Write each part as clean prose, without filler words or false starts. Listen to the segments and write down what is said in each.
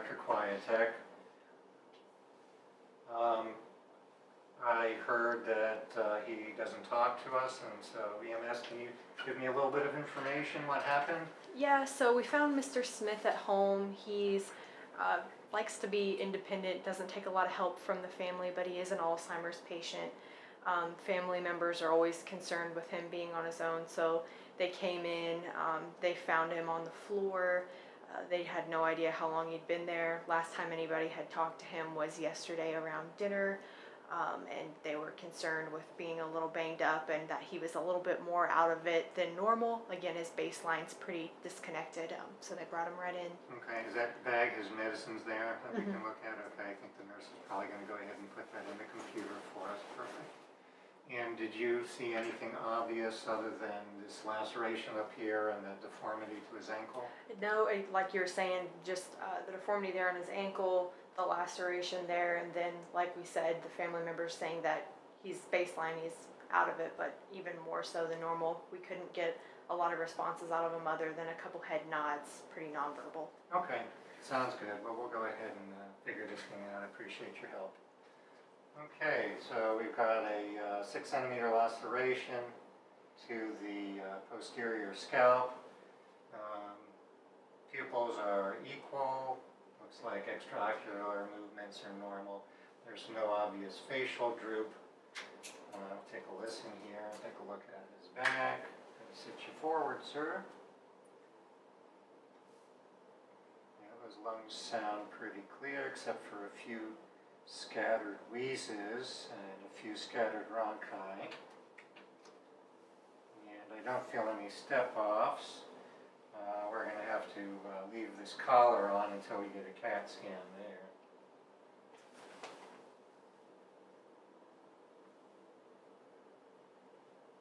Dr. Quietek. I heard that he doesn't talk to us, and so EMS, can you give me a little bit of information? What happened? Yeah, so we found Mr. Smith at home. He's likes to be independent, doesn't take a lot of help from the family, but he is an Alzheimer's patient. Family members are always concerned with him being on his own, so they came in, they found him on the floor. They had no idea how long he'd been there. Last time anybody had talked to him was yesterday around dinner. And they were concerned with being a little banged up and that he was a little bit more out of it than normal. Again, his baseline's pretty disconnected, so they brought him right in. Okay, is that bag, his medicines there that we can look at? Okay, I think the nurse is probably going to go ahead and put that in the computer for us. Perfect. And did you see anything obvious other than this laceration up here and the deformity to his ankle? No, like you were saying, just the deformity there on his ankle, the laceration there, and then, like we said, the family members saying that he's baseline, he's out of it, but even more so than normal. We couldn't get a lot of responses out of him other than a couple head nods, pretty nonverbal. Okay, sounds good. Well, we'll go ahead and figure this thing out. I appreciate your help. Okay, so we've got a 6 centimeter laceration to the posterior scalp. Pupils are equal. Looks like extraocular movements are normal. There's no obvious facial droop. Take a listen here. Take a look at his back. Sit you forward, sir. Yeah, those lungs sound pretty clear, except for a few scattered wheezes and a few scattered rhonchi. And I don't feel any step-offs. We're going to have to leave this collar on until we get a CAT scan there.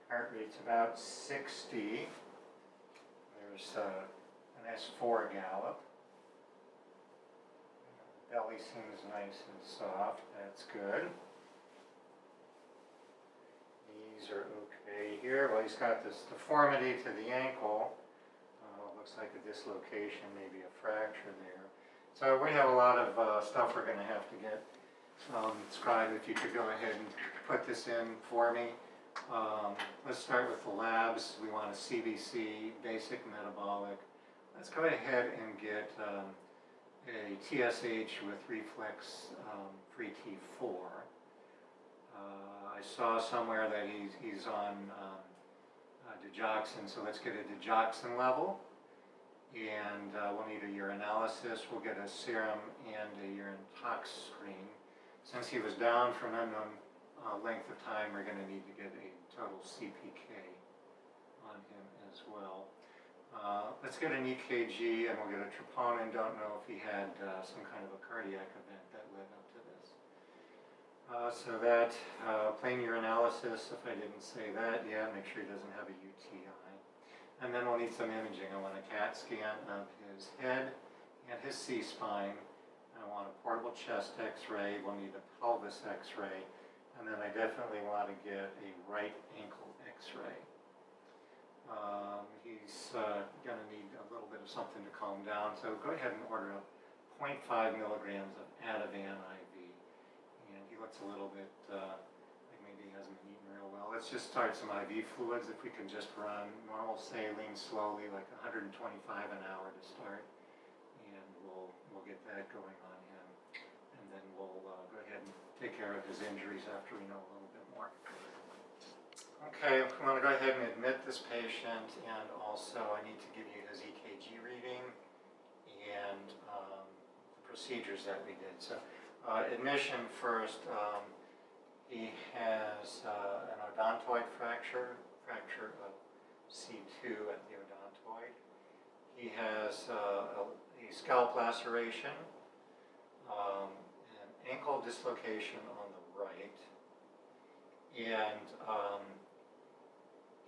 Heart rate's about 60. There's an S4 gallop. Belly seems nice and soft. That's good. Knees are okay here. Well, he's got this deformity to the ankle. Looks like a dislocation, maybe a fracture there. So we have a lot of stuff we're going to have to get. Scribe, if you could go ahead and put this in for me. Let's start with the labs. We want a CBC, basic metabolic. Let's go ahead and get a TSH with reflex free T4. I saw somewhere that he's on digoxin, so let's get a digoxin level. And we'll need a urinalysis. We'll get a serum and a urine tox screen. Since he was down for an unknown length of time, we're going to need to get a total CPK on him as well. Let's get an EKG and we'll get a troponin. Don't know if he had some kind of a cardiac event that led up to this. So that plain urinalysis, if I didn't say that, yeah, make sure he doesn't have a UTI. And then we'll need some imaging. I want a CAT scan of his head and his C-spine. I want a portable chest x-ray. We'll need a pelvis x-ray. And then I definitely want to get a right ankle x-ray. He's going to need a little bit of something to calm down. So go ahead and order a 0.5 milligrams of Ativan IV. And he looks a little bit like maybe he hasn't been eating real well. Let's just start some IV fluids. If we can just run normal saline slowly, like 125 an hour to start. And we'll get that going on him. And then we'll go ahead and take care of his injuries after we know a little bit more. Okay, I'm going to go ahead and admit this patient, and also I need to give you his EKG reading and the procedures that we did. So admission first, he has an odontoid fracture of C2 at the odontoid. He has a scalp laceration, an ankle dislocation on the right, and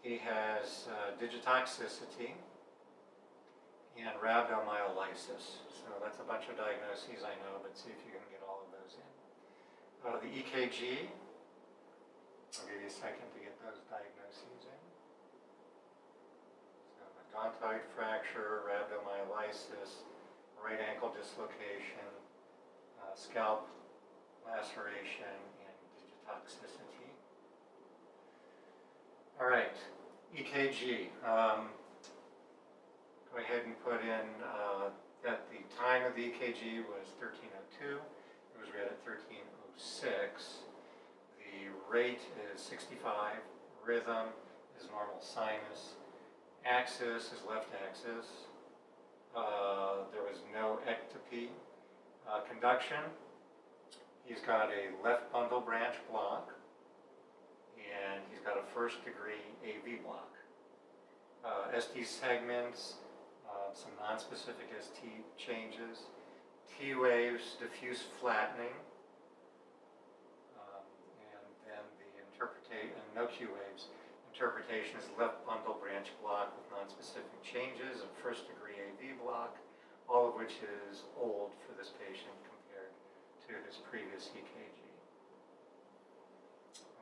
he has digitoxicity and rhabdomyolysis. So that's a bunch of diagnoses I know, but see if you can get all of those in. The EKG, I'll give you a second to get those diagnoses in. So odontoid fracture, rhabdomyolysis, right ankle dislocation, scalp laceration, and digitoxicity. All right, EKG. Go ahead and put in that the time of the EKG was 13:02. It was read at 13:06. The rate is 65. Rhythm is normal sinus. Axis is left axis. There was no ectopy. Conduction, he's got a left bundle branch block, and he's got a first degree AV block. ST segments, some non-specific ST changes, T waves, diffuse flattening, and then the interpretation, and no Q waves. Interpretation is left bundle branch block with non-specific changes, and first degree AV block, all of which is old for this patient compared to his previous EKG.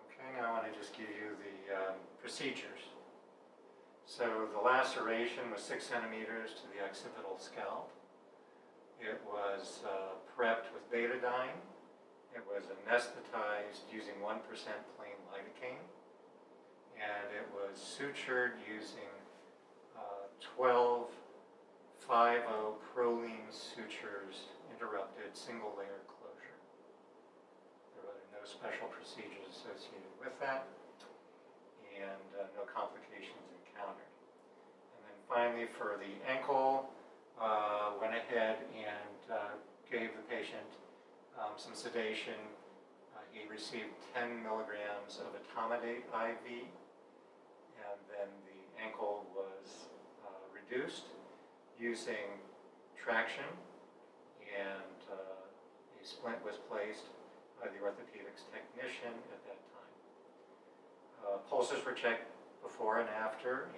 Okay, now I want to just give you the procedures. So the laceration was 6 centimeters to the occipital scalp. It was prepped with betadine. It was anesthetized using 1% plain lidocaine. And it was sutured using 12 5-0 Prolene sutures, interrupted single layer closure. There were no special procedures associated with that, and no complications encountered. And then finally, for the ankle, went ahead and gave the patient some sedation. He received 10 milligrams of etomidate IV, and then the ankle was reduced using traction, and a splint was placed by the orthopedics technician at that time. Pulses were checked before and after,